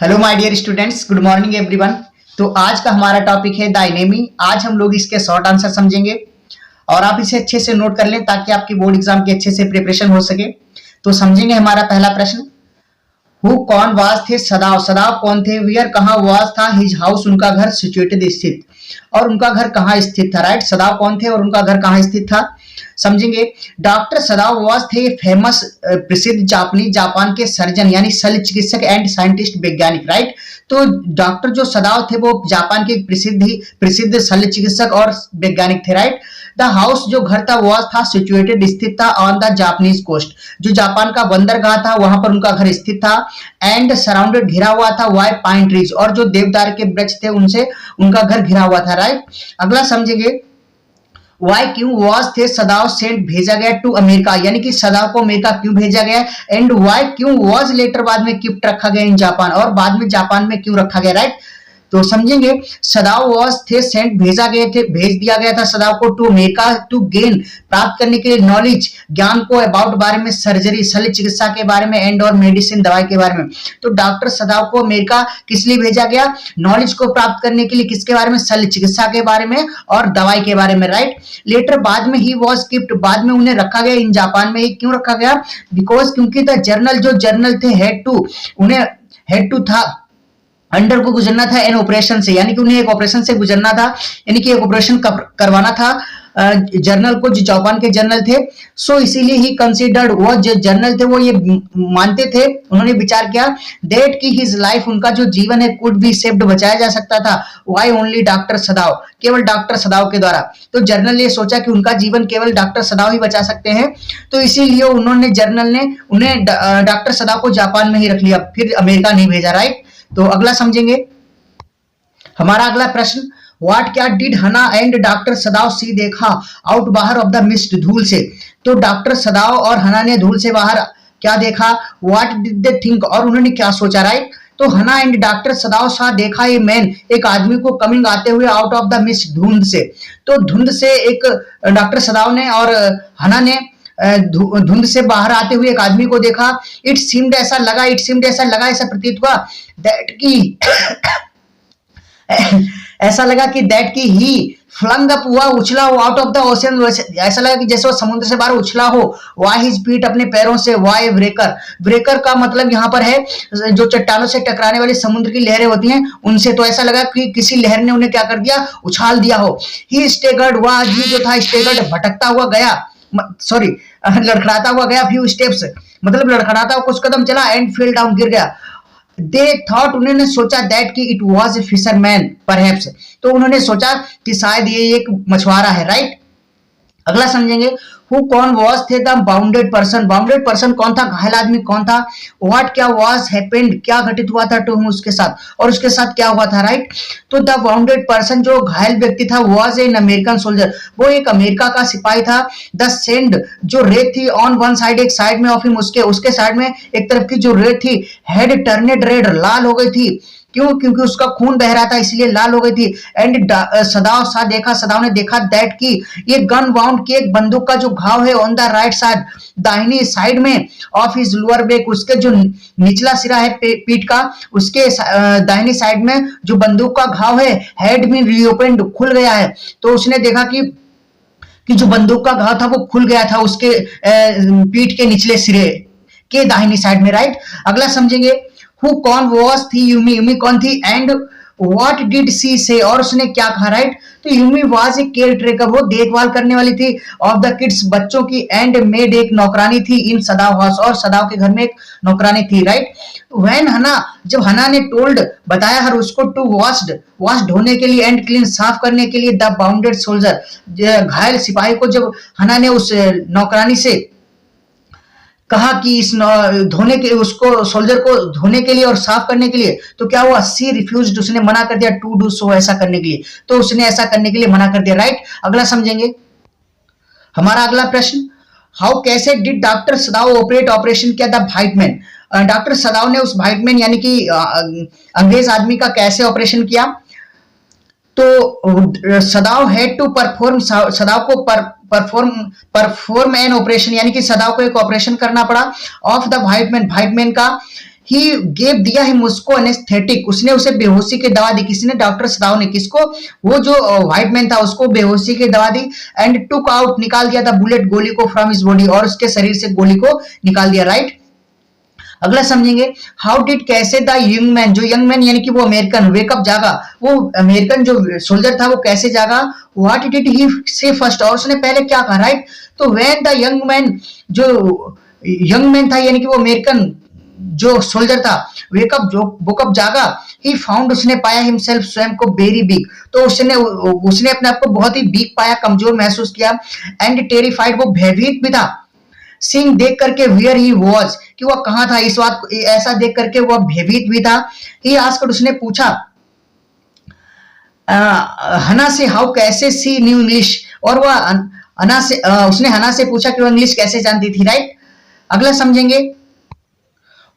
Hello my dear students, good morning everyone. तो आज का हमारा टॉपिक है डायनेमी। आज हम लोग इसके शॉर्ट आंसर समझेंगे और आप इसे अच्छे से नोट कर लें ताकि आपकी बोर्ड एग्जाम की अच्छे से प्रिपरेशन हो सके। तो समझेंगे हमारा पहला प्रश्न, हु कौन वाज थे सदाव। सदाव कौन थे? वियर कहाँ वाज था हिज हाउस उनका घर, सिचुएटेड स्थित, और उनका घर कहाँ स्थित था। राइट, सदाव कौन थे और उनका घर कहाँ स्थित था। समझेंगे। डॉक्टर सदाव वाज थे फेमस प्रसिद्ध जापानी जापान के सर्जन यानी शल्य चिकित्सक एंड साइंटिस्ट वैज्ञानिक। राइट, तो डॉक्टर जो सदाव थे वो जापान के प्रसिद्ध शल्य चिकित्सक और वैज्ञानिक थे। राइट, द हाउस जो घर था वाज था सिचुएटेड स्थित था ऑन द जापानीज कोस्ट, जो जापान का बंदरगाह था वहां पर उनका घर स्थित था। एंड सराउंडेड घिरा हुआ था वाई पाइन ट्रीज, और जो देवदार के वृक्ष थे उनसे उनका घर घिरा हुआ था। राइट, अगला समझेंगे। वाई क्यों वाज थे सदाव सेंट भेजा गया टू अमेरिका, यानी कि सदाव को अमेरिका क्यों भेजा गया। एंड वाई क्यों वाज लेटर बाद में कीप्ट रखा गया इन जापान, और बाद में जापान में क्यों रखा गया। राइट, तो समझेंगे। सदाव वाज थे सेंट भेज दिया गया था सदाव को टू अमेरिका टू गेन प्राप्त करने के लिए नॉलेज ज्ञान को अबाउट बारे में सर्जरी शल्य चिकित्सा के बारे में एंड और मेडिसिन दवाई के बारे में। तो डॉक्टर सदाव को अमेरिका किस लिए भेजा गया? नॉलेज को प्राप्त करने के लिए। किसके बारे में? शल्य चिकित्सा के बारे में और दवाई के बारे में। राइट, लेटर बाद में ही वाज कीप्ट, बाद में उन्हें रखा गया इन जापान में। क्यों रखा गया? बिकॉज क्योंकि द जर्नल जो जर्नल थे हेड टू था अंडर को गुजरना था एन ऑपरेशन से, यानी कि उन्हें एक ऑपरेशन से गुजरना था, यानी कि एक ऑपरेशन करवाना था जर्नल को, जो जापान के जर्नल थे। सो इसीलिए ही कंसीडर्ड, वो जो जर्नल थे वो ये मानते थे, उन्होंने विचार किया दैट की हिज लाइफ, उनका जो जीवन है कुड बी सेव्ड, बचाया जा सकता था। व्हाई ओनली डॉक्टर सदाव, केवल डॉक्टर सदाव के द्वारा। तो जर्नल ने सोचा कि उनका जीवन केवल डॉक्टर सदाव ही बचा सकते हैं, तो इसीलिए उन्होंने जर्नल ने उन्हें डॉक्टर सदाव को जापान में ही रख लिया, फिर अमेरिका नहीं भेजा। राइट, तो अगला समझेंगे हमारा अगला प्रश्न, व्हाट क्या डिड हना एंड डॉक्टर सदाव सी देखा आउट बाहर ऑफ द मिस्ट, धूल से। तो डॉक्टर सदाव और हना ने धूल से बाहर क्या देखा? व्हाट डिड दे थिंक, और उन्होंने क्या सोचा। राइट, तो हना एंड डॉक्टर सदाव सा देखा ये मैन, एक आदमी को कमिंग आते हुए आउट ऑफ द मिस्ट, धुंध से। तो धुंध से एक डॉक्टर सदाव ने और हना ने धुंध से बाहर आते हुए एक आदमी को देखा। इट सीम्ड ऐसा लगा ऐसा प्रतीत हुआ दैट की ऐसा लगा कि दैट की ही फ्लंग अप हुआ, उछला हो आउट ऑफ द ओशन, ऐसा लगा कि जैसे वो समुद्र से बाहर उछला हो। वाई हिज फीट, अपने पैरों से। वाई ब्रेकर का मतलब यहाँ पर है जो चट्टानों से टकराने वाली समुद्र की लहरें होती हैं उनसे। तो ऐसा लगा कि किसी लहर ने उन्हें क्या कर दिया, उछाल दिया हो। ही स्टेगर्ड, वह आदमी जो था स्टेगर्ड भटकता हुआ गया, सॉरी लड़खड़ाता हुआ गया, फ्यू स्टेप्स मतलब लड़खड़ाता हुआ कुछ कदम चला, एंड फेल डाउन, गिर गया। दे थॉट, उन्होंने सोचा दैट कि it was a fisherman perhaps, तो उन्होंने सोचा कि शायद ये एक मछुआरा है। राइट, अगला समझेंगे। हु कौन वाज थे द बाउंडेड पर्सन कौन था, घायल आदमी कौन था। व्हाट क्या वाज हैपेंड, क्या घटित हुआ था टू हिम, उसके साथ, और उसके साथ क्या हुआ था। राइट, तो द बाउंडेड पर्सन जो घायल व्यक्ति था वाज एन अमेरिकन सोल्जर, वो एक अमेरिका का सिपाही था। द सेंड जो रेत थी ऑन वन साइड, एक साइड में ऑफ हिम, उसके साइड में एक तरफ की जो रेत थी, हेड टर्नेड रेड, लाल हो गई थी। क्यों? क्योंकि उसका खून बह रहा था इसलिए लाल हो गई थी। एंड सदाव ने देखा दैट की ये गन वाउंड की एक बंदूक का जो घाव है ऑन द राइट साइड, दाहिनी साइड में, ऑफ हिज लोअर बैक, उसके जो निचला सिरा है पीठ का, उसके दाहिनी साइड में जो बंदूक का घाव है, हैड बीन रीओपन्ड, खुल गया है। तो उसने देखा कि जो बंदूक का घाव था वो खुल गया था उसके पीठ के निचले सिरे के दाहिनी साइड में। राइट, अगला समझेंगे। हु कौन वाज थी यूमी कौन थी, एंड व्हाट डिड सी से, और उसने क्या कहा। राइट, तो Yumi was a care taker, वो देखभाल करने वाली थी ऑफ द किड्स, बच्चों की, एंड मेड एक नौकरानी थी इन सदाव हाउस, और सदाव के घर में एक नौकरानी थी। राइट, व्हेन हना, जब हना ने टोल्ड बताया हर उसको टू वॉश धोने के लिए, एंड क्लीन साफ करने के लिए, द बाउंडेड सोल्जर घायल सिपाही को जब हना ने उस नौकरानी से कहा कि इस धोने के उसको सोल्जर को धोने के लिए और साफ करने के लिए, तो क्या हुआ, सी रिफ्यूज्ड, उसने मना कर दिया टू डू सो, ऐसा करने के लिए, तो उसने ऐसा करने के लिए मना कर दिया। राइट, अगला समझेंगे हमारा अगला प्रश्न, हाउ कैसे डिड डॉक्टर सदाव ऑपरेट, ऑपरेशन किया द व्हाइटमैन, डॉक्टर सदाव ने उस व्हाइटमैन यानी कि अंग्रेज आदमी का कैसे ऑपरेशन किया। तो Sadav had to perform, Sadav को परफॉर्म एन ऑपरेशन, यानी कि सदाव को एक ऑपरेशन करना पड़ा ऑफ द व्हाइटमैन का ही गेव दिया हिम उसको एनेस्थेटिक, उसने उसे बेहोशी की दवा दी। किसने? डॉक्टर सदाव ने। किसको? वो जो व्हाइट मैन था उसको बेहोशी की दवा दी। एंड टुक आउट, निकाल दिया था बुलेट, गोली को, फ्रॉम हिज बॉडी, और उसके शरीर से गोली को निकाल दिया, राइट। अगला समझेंगे, हाउ डिड, कैसे द यंग मैन, जो यंग मैन यानी कि वो अमेरिकन, वेकअप, जागा, वो अमेरिकन जो सोल्जर था वो कैसे जागा। व्हाट डिड ही से फर्स्ट, और उसने पहले क्या कहा, राइट। तो व्हेन द यंग मैन, जो यंग मैन था यानी कि वो अमेरिकन जो सोल्जर था, वेकअप, जो वोकअप, जागा, ही फाउंड, उसने पाया हिमसेल्फ, स्वयं को, वेरी वीक, तो उसने अपने आप को बहुत ही वीक पाया, कमजोर महसूस किया। एंड टेरिफाइड, वो भयभीत भी था। सीइंग, देख करके, वियर ही वॉज, कि वह कहां था, इस बात ऐसा देख करके वह भयभीत भी था। ही आस्क्ड, उसने पूछा हना से, हाउ, कैसे सी न्यू इंग्लिश, और वह हना से उसने हना से पूछा कि वह इंग्लिश कैसे जानती थी, राइट। अगला समझेंगे,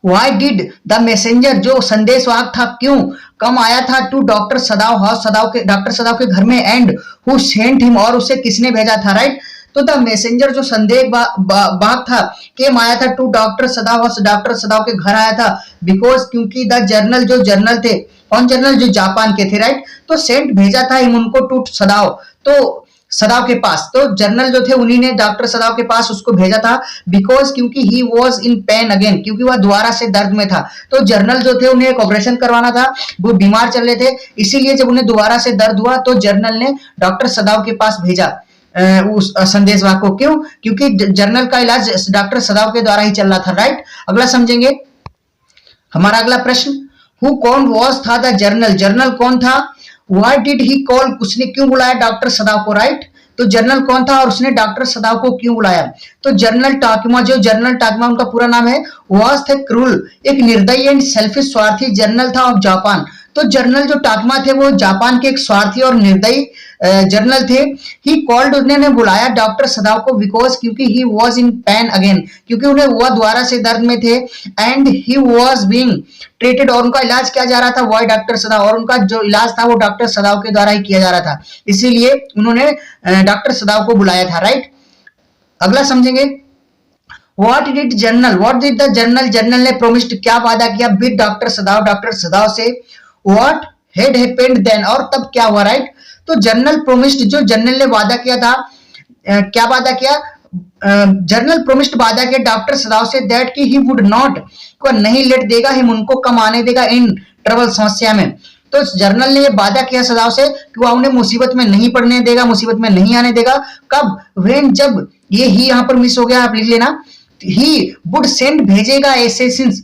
वाई डिड द मैसेंजर, जो संदेशवाहक था, क्यों कम आया था, to doctor Sadav house, doctor Sadav के घर में, एंड हु सेंट हिम, और उसे किसने भेजा था, राइट। तो द मैसेंजर, जो संदेश वाहक था, केम आया था, to doctor Sadav house, doctor Sadav के घर आया था, बिकॉज, क्योंकि, द जर्नल, जो जर्नल थे, कौन जर्नल, जो जापान के थे, राइट। तो सेंट, भेजा था, हिम, उनको, टू सदाव, तो सदाव के पास, तो जर्नल जो थे उन्हीं ने डॉक्टर सदाव के पास उसको भेजा था। बिकॉज, क्योंकि, he was in pain again, क्योंकि वह दोबारा से दर्द में था। तो जर्नल जो थे उन्हें एक ऑपरेशन करवाना था, वो बीमार चल रहे थे, इसीलिए जब उन्हें दोबारा से दर्द हुआ तो जर्नल ने डॉक्टर सदाव के पास भेजा उस संदेशवाहक को। क्यों? क्योंकि जर्नल का इलाज डॉक्टर सदाव के द्वारा ही चल रहा था, राइट। अगला समझेंगे, हमारा अगला प्रश्न, हु, कौन, वॉज, था, द जर्नल, जर्नल कौन था। व्हाई डिड ही कॉल, उसने क्यों बुलाया डॉक्टर सदाव को, राइट। तो जर्नल कौन था और उसने डॉक्टर सदाव को क्यों बुलाया। तो जर्नल टाकिमा, जो जर्नल टाकिमा उनका पूरा नाम है, वॉज थे क्रूल, एक निर्दयी एंड सेल्फिश, स्वार्थी जर्नल था ऑफ जापान। तो जर्नल जो टाकिमा थे वो जापान के एक स्वार्थी और निर्दयी जर्नल थे। ही कॉल्ड, उन्होंने बुलाया डॉक्टर सदाव को, बिकॉज, क्योंकि, he was in pain again, क्योंकि उन्हें वह दोबारा से दर्द में थे। And he was being treated, और उनका इलाज किया जा रहा था, वॉय डॉक्टर सदाव, और उनका जो इलाज था वो डॉक्टर सदाव के द्वारा ही किया जा रहा था, इसीलिए उन्होंने डॉक्टर सदाव को बुलाया था, राइट। अगला समझेंगे, what did general, what did the general, general ने प्रोमिस्ड, क्या वादा किया, विद डॉक्टर सदाव, डॉक्टर सदाव से। व्हाट हैड हैपेंड देन, और तब क्या हुआ, राइट। तो जर्नल प्रोमिस्ड, जो जर्नल ने वादा किया था, क्या वादा किया, जर्नल प्रोमिस्ड, वादा किया डॉक्टर सदाव से, दैट कि ही वुड नॉट, को नहीं लेट देगा, हिम, उनको कम आने देगा, इन ट्रबल, समस्या में। तो जर्नल ने ये वादा किया सदाव से कि वह उन्हें मुसीबत में नहीं पड़ने देगा, मुसीबत में नहीं आने देगा। कब, व्हेन, जब, ये ही यहां पर मिस हो गया, आप लिख लेना, ही वुड सेंड, भेजेगा, एसेसिन्स,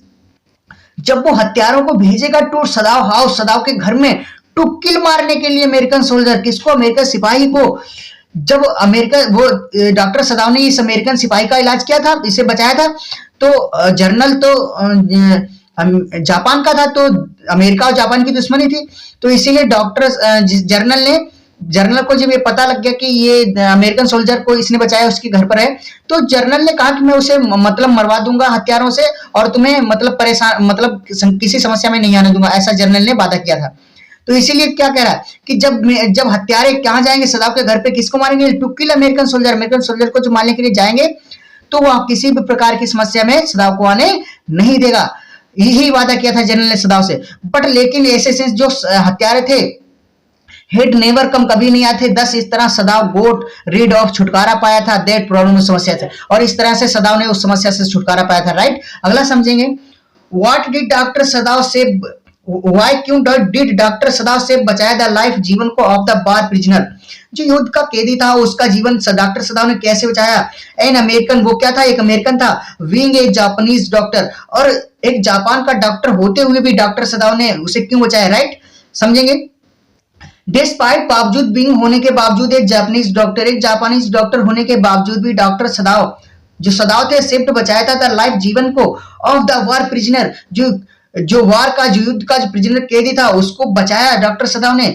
जब वो हत्यारों को भेजेगा, टू सदाव हाउस, सदाव के घर में, टू किल, मारने के लिए अमेरिकन सोल्जर, किसको, अमेरिकन सिपाही को। जब अमेरिका, वो डॉक्टर सदाव ने इस अमेरिकन सिपाही का इलाज किया था, इसे बचाया था, तो जर्नल तो जापान का था, तो अमेरिका और जापान की दुश्मनी थी, तो इसीलिए डॉक्टर जर्नल को जब ये पता लग गया कि ये अमेरिकन सोल्जर को इसने बचाया, उसके घर पर है, तो जर्नल ने कहा कि मैं उसे मतलब मरवा दूंगा हथियारों से, और तुम्हें मतलब परेशान, मतलब किसी समस्या में नहीं आने दूंगा, ऐसा जर्नल ने वादा किया था। तो इसीलिए क्या कह रहा है कि जब हत्यारे कहां जाएंगे, सदाव के घर पे, किसको मारेंगे, to kill American soldier, American soldier को जो मारने के लिए जाएंगे, तो वह किसी भी प्रकार की समस्या में सदाव को आने नहीं देगा, यही वादा किया था जनरल ने सदाव से। बट लेकिन ऐसे जो हत्यारे थे, हेड नेवर कम, कभी नहीं आते, दस इस तरह सदाव गोट रीड ऑफ, छुटकारा पाया था, दैट प्रॉब्लम, समस्या से, और इस तरह से सदाव ने उस समस्या से छुटकारा पाया था, राइट। अगला समझेंगे, व्हाट डिड डॉक्टर सदाव से, व्हाई, क्यों डिड डॉक्टर सदाव से बचाया द लाइफ, जीवन को, ऑफ द वार प्रिजनर, जो युद्ध का कैदी था उसका जीवन डॉक्टर सदाव ने कैसे बचाया। एन अमेरिकन, वो क्या था, एक अमेरिकन था, बीइंग ए जापानीज डॉक्टर, और एक जापान का डॉक्टर होते हुए भी डॉक्टर सदाव ने उसे क्यों बचाया, राइट। समझेंगे, डिस्पाइट, बावजूद, बीइंग, होने के बावजूद, एक जापानीज डॉक्टर, एक जापानीज डॉक्टर होने के बावजूद भी डॉक्टर सदाव, जो सदाव थे, सेव्ड, बचाया था द लाइफ, जीवन को, ऑफ द वार प्रिजनर, जो वार का, जो युद्ध का जो प्रिजनर कैदी था उसको बचाया डॉक्टर सदाव ने,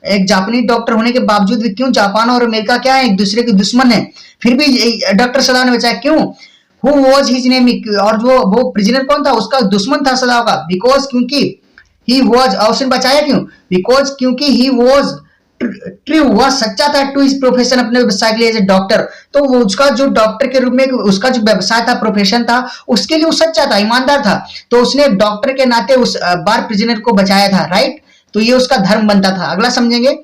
एक जापानी डॉक्टर होने के बावजूद भी। क्यों, जापान और अमेरिका क्या है, एक दूसरे के दुश्मन है, फिर भी डॉक्टर सदाव ने बचाया, क्यों। हु वॉज हिज नेम, और जो वो प्रिजनर कौन था, उसका दुश्मन था सदाव का, बिकॉज, क्योंकि, ही वॉज, और उसने बचाया क्यों, बिकॉज, क्योंकि, ही वॉज ट्रू, वह सच्चा था टू इस प्रोफेशन, अपने व्यवसाय के लिए एज ए डॉक्टर। तो वो उसका जो डॉक्टर के रूप में उसका जो व्यवसाय था, प्रोफेशन था, उसके लिए वो सच्चा था, ईमानदार था। तो उसने डॉक्टर के नाते उस बार प्रिजनर को बचाया था, राइट। तो ये उसका धर्म बनता था। अगला समझेंगे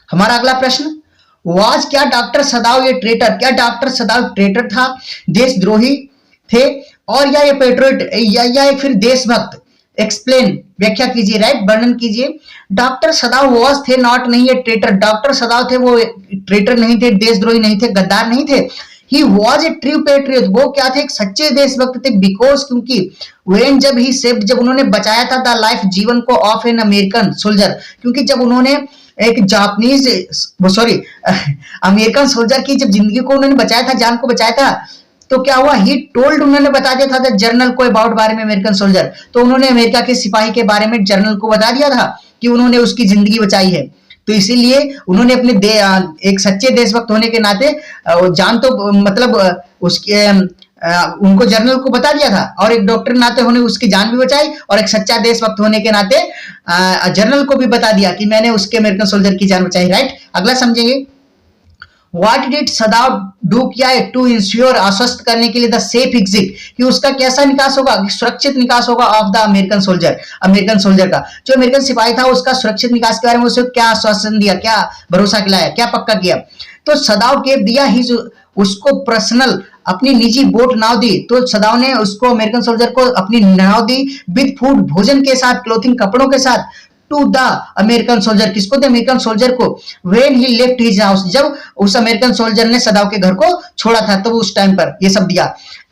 हमारा अगला प्रश्न, वाज क्या डॉक्टर सदाव ये ट्रेटर, क्या डॉक्टर सदाव ट्रेटर था, देशद्रोही थे, और या ये पेट्रियट या फिर देशभक्त? एक्सप्लेन, व्याख्या कीजिए, राइट, वर्णन कीजिए। डॉक्टर सदाव वॉज थे, नॉट नहीं है ट्रेटर। डॉक्टर सदाव थे, वो ट्रेटर नहीं थे, देशद्रोही नहीं थे, गद्दार नहीं थे। He was a true patriot, वो क्या थे, एक सच्चे देशभक्त थे। बिकॉज, क्योंकि वेन जब ही सेव्ड, जब उन्होंने बचाया था द लाइफ, जीवन को, ऑफ एन अमेरिकन सोल्जर, क्योंकि जब उन्होंने एक जापानीज सॉरी अमेरिकन सोल्जर की जब जिंदगी को उन्होंने बचाया था, जान को बचाया था, तो क्या हुआ, ही टोल्ड, उन्होंने बता दिया था जर्नल को अबाउट बारे में अमेरिकन सोल्जर। तो उन्होंने अमेरिका के सिपाही के बारे में जर्नल को बता दिया था कि उन्होंने उसकी जिंदगी बचाई है। तो इसीलिए उन्होंने अपने एक सच्चे देशभक्त होने के नाते जान तो मतलब उसके उनको जर्नल को बता दिया था, और एक डॉक्टर नाते होने उसकी जान भी बचाई, और एक सच्चा देशभक्त होने के नाते जर्नल को भी बता दिया कि मैंने उसके अमेरिकन सोल्जर की जान बचाई, राइट। अगला समझेंगे, What did सदाव डू, किया है टू इंश्योर, आश्वस्त करने के लिए द सेफ एग्जिट, कि उसका कैसा निकास होगा, सुरक्षित निकास होगा of the American soldier, American soldier का, जो अमेरिकन सिपाही था उसका सुरक्षित निकास के बारे में उसे क्या आश्वासन दिया, क्या भरोसा दिलाया, क्या पक्का किया? तो सदाव के दिया ही उसको पर्सनल, अपनी निजी बोट नाव दी। तो सदाव ने उसको अमेरिकन सोल्जर को अपनी नाव दी, विद फूड, भोजन के साथ, क्लोथिंग, कपड़ों के साथ, टू द अमेरिकन सोल्जर, किसको? द अमेरिकन सोल्जर को। When he left his house, जब उस अमेरिकन सोल्जर ने सदाव के घर को छोड़ा था, तो उस टाइम पर ये सब दिया।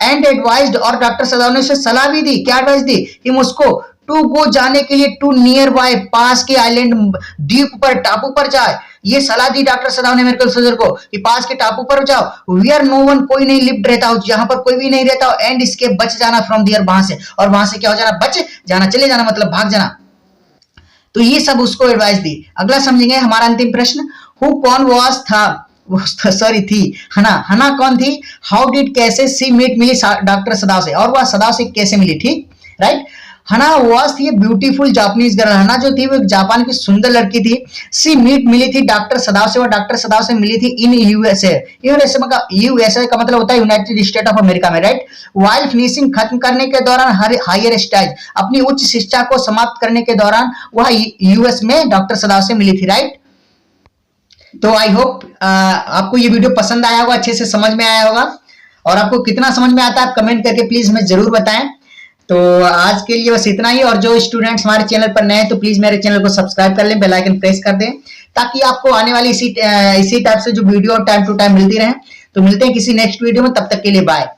एंड एडवाइज्ड, और डॉक्टर सदाव ने उसे सलाह भी दी, क्या एडवाइस दी, कि मुझको टू गो, जाने के लिए, टू नियर बाय, पास के आइलैंड, द्वीप पर, टापू पर जाए। ये सलाह दी डॉक्टर सदाव ने अमेरिकन सोल्जर को कि पास के टापू पर जाओ, वेयर नो वन, कोई नहीं लिव्ड रहता हो, जहां पर कोई भी नहीं रहता हो, एंड इसके बच जाना फ्रॉम दियर, वहां से, और वहां से क्या हो जाना, बच जाना, चले जाना, मतलब भाग जाना। तो ये सब उसको एडवाइस दी। अगला समझेंगे हमारा अंतिम प्रश्न, हु, कौन वाज था, सॉरी थी, हना, हना कौन थी? हाउ डिड, कैसे, सी मीट, मिली डॉक्टर सदाव से, और वह सदाव से कैसे मिली, ठीक, राइट। हना वाज थी ब्यूटीफुल जापानीज गर्ल, हना जो थी वो एक जापान की सुंदर लड़की थी। सी मीट, मिली थी डॉक्टर सदाव से, वो डॉक्टर सदाव से मिली थी इन यूएसए, यूएसए का मतलब होता है यूनाइटेड स्टेट ऑफ अमेरिका में, राइट। वाइल फिनिशिंग, खत्म करने के दौरान, हर हायर स्टडीज, अपनी उच्च शिक्षा को समाप्त करने के दौरान वह यूएस में डॉक्टर सदाव से मिली थी, राइट। तो आई होप आपको ये वीडियो पसंद आया होगा, अच्छे से समझ में आया होगा, और आपको कितना समझ में आता है आप कमेंट करके प्लीज हमें जरूर बताएं। तो आज के लिए बस इतना ही, और जो स्टूडेंट्स हमारे चैनल पर नए हैं तो प्लीज मेरे चैनल को सब्सक्राइब कर लें, बेल आइकन प्रेस कर दें, ताकि आपको आने वाली इसी टाइप से जो वीडियो टाइम टू टाइम मिलती रहे। तो मिलते हैं किसी नेक्स्ट वीडियो में, तब तक के लिए बाय।